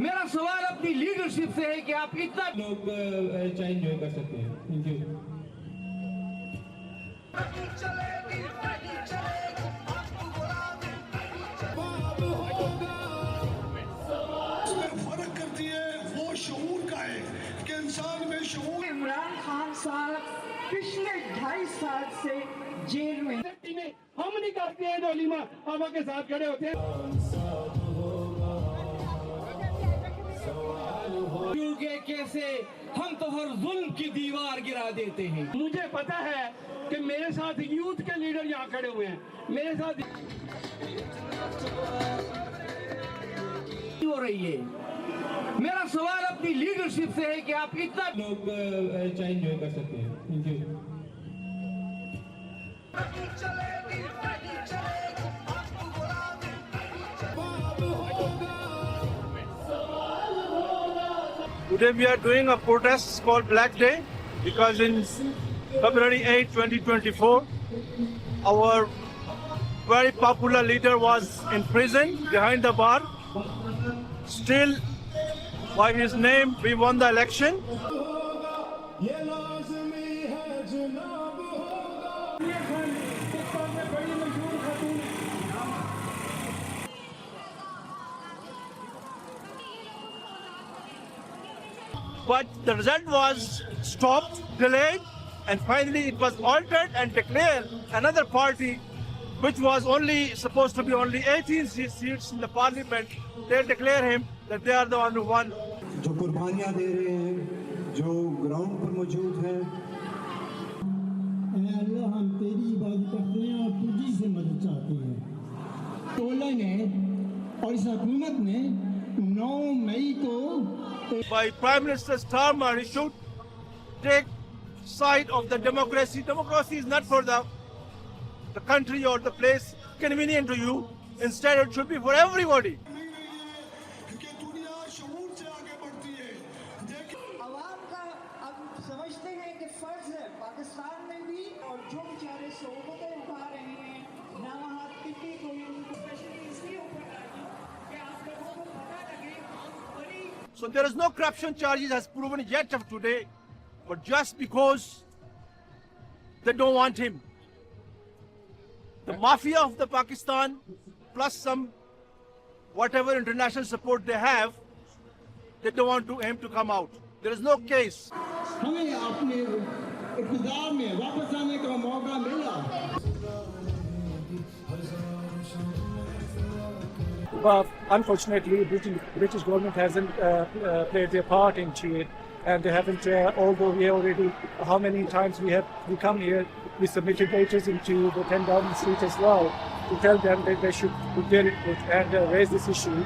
मेरा सवाल अपनी लीडरशिप से है कि आप इतना लोग चाय एंजॉय कर सकते हैं। Thank you. फर्क करती है वो शऊर का है कि इंसान में शऊर। इमरान खान साहब पिछले 2.5 साल से जेल में हम नहीं करते हैं, डोलीमा पापा के साथ खड़े होते हैं। के कैसे हम तो हर जुल्म की दीवार गिरा देते हैं। मुझे पता है कि मेरे साथ यूथ के लीडर यहाँ खड़े हुए हैं, मेरे साथ हो रही है। मेरा सवाल अपनी लीडरशिप से है कि आप इतना लोग चाय एंजॉय कर सकते हैं। Thank you. Today we are doing a protest called Black Day because in February 8, 2024, our very popular leader was in prison behind the bar. Still, by his name, we won the election. But the result was stopped, delayed, and finally it was altered and declared another party, which was only supposed to be only 18 seats in the parliament. They declare him that they are the one who won. जो कुर्बानियां दे रहे हैं, जो ground पर मौजूद हैं। अल्लाह हम तेरी इबादत करते हैं और तुझी से मदद चाहते हैं। टोले ने और इस हुकूमत ने 9 मई को By Prime Minister's Starmer, he should take side of the democracy. Democracy is not for the country or the place convenient to you. Instead, it should be for everybody. आवाम का अब समझते हैं कि फर्ज है पाकिस्तान में भी, और जो बेचारे सोबतें उठा रहे हैं ना वहाँ किसी कोई स्पेशली इसलिए ऊपर डाली कि आप लोगों को पता लगे बड़ी। So there is no corruption charges as proven yet of today, but just because they don't want him. The mafia of the Pakistan plus some whatever international support they have, they don't want him to come out. There is no case. हमें अपने इक़्तिदार में वापस आने का मौका मिला। But unfortunately, British government hasn't played their part into it, and they haven't. Although we already, how many times we come here, we submitted letters into the 10 Downing Street as well to tell them that they should put their input and raise this issue.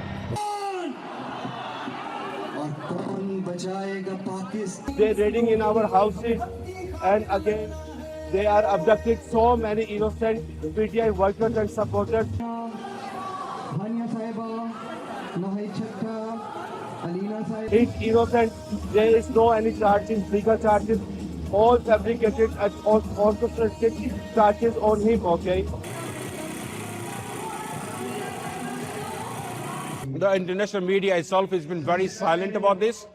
और कौन बचाएगा Pakistan? They're raiding in our houses, and again, they are abducted so many innocent PTI workers and supporters. Bhania साहिबा, नाहिद छट्टा, Alina Sahib. It's innocent. There is no any charges, legal charges, all fabricated and also charges on him. Okay. The international media itself has been very silent about this.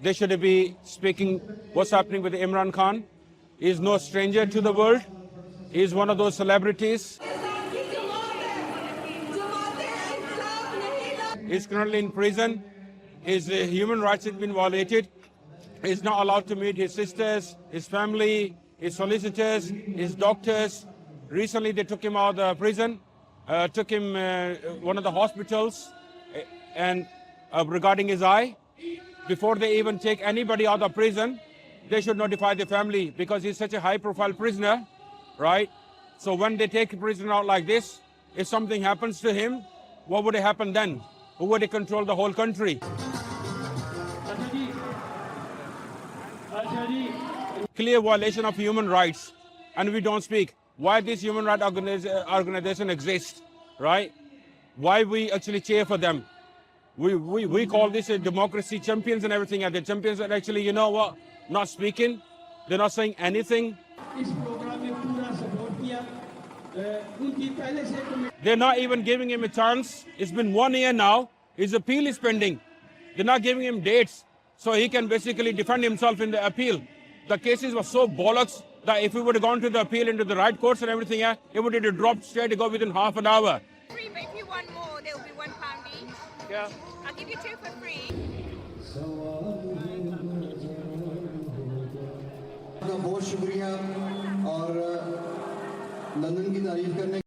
They should be speaking what's happening with Imran Khan. He is no stranger to the world. He is one of those celebrities. He's currently in prison. His human rights have been violated. He's not allowed to meet his sisters, his family, his solicitors, his doctors. Recently, they took him out of the prison, took him one of the hospitals, and regarding his eye. Before they even take anybody out of prison, they should notify the family because he's such a high-profile prisoner, right? So when they take a prisoner out like this, if something happens to him, what would happen then? Who would control the whole country? Clear violation of human rights, and we don't speak. Why this human rights organization exists, right? Why we actually cheer for them? We call this a democracy champions and everything, and the champions are actually, you know what, not speaking. They're not saying anything. They're not even giving him a chance. It's been 1 year now. His appeal is pending. They're not giving him dates so he can basically defend himself in the appeal. The cases were so bollocks that if we would have gone to the appeal into the right courts and everything, it would have dropped straight to go within half an hour. Free, but if you want more, there will be £1 each. Yeah. I'll give you 2 for free. बहुत शुक्रिया और London की तारीफ करने